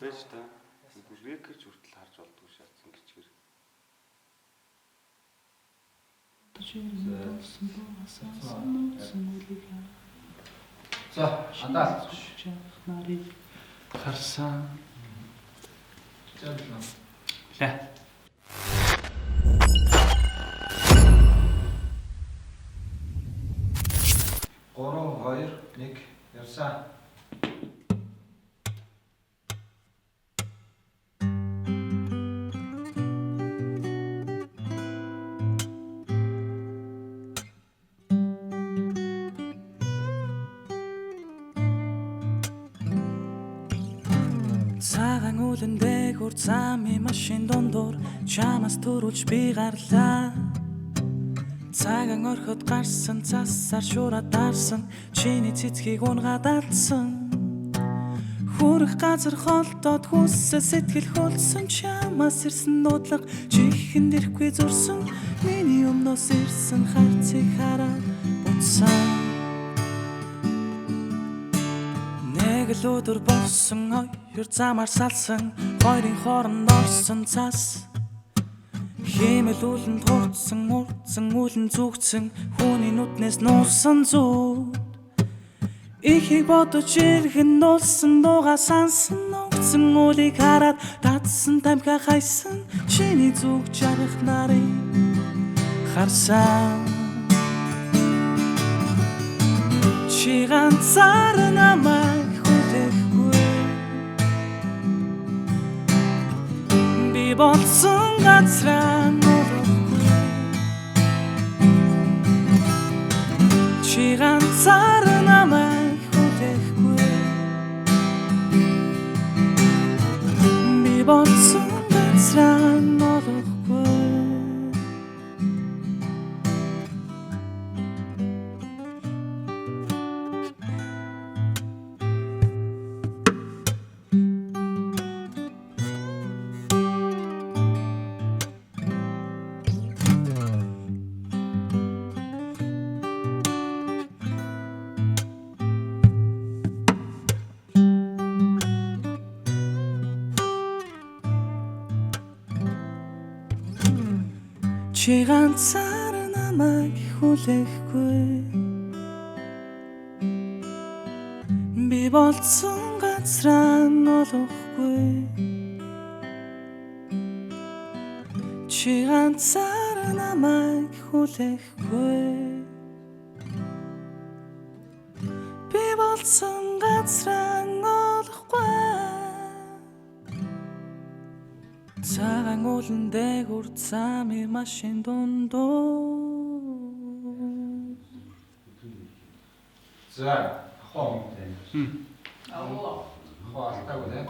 Байж та. Век гэж хүртэл харж болдгоо шаардсан гिचгэр. За, андаа. Харсан. Жаална. Лэ. Гурав, 2, 1 явсан. Цагаан үлэн дээгүүр замын машин дундуур чамаас төрүүлж би гарлаа. Цагаан орхид гарсан цасаар шуураад дарсан чиний цэцгийг унгаад алдсан. Хүрэх газар холдоод хүсэл сэтгэл хөлсөн чамаас ирсэн нуудлага чихэнд ирэхгүй зурсан миний өмнөөс ирсэн хайрцыг хараад буцсан. Нэг л өдөр болсон хоёр замаар салсан хоёрын хооронд орсон цас. Хэмэл үлэнд хурцсан урдсан үлэн зүгцэн хүний нүднээс нуусан зүг. Ихийг бодож иргэн нуулсан дууга сансан өгцөн үлийг хараад татсан тамхи хайсан чиний зүг жаргах нарыг харсан. Чи ганцаар намайг хүлээхгүй би болсон газраа нуулахгүй. Чи ганцаар намайг хүлээхгүй би болсон газраа нуулахгүй. Чи ганцаар намайг хүлээхгүй би болсон газраа нуулахгүй. Чи ганцаар намайг хүлээхгүй би болсон газраа нуулахгүй. Цагаан үлэн дээгүүр замын машин дундуур. За, хоо. Хоо алтаагүй нэ.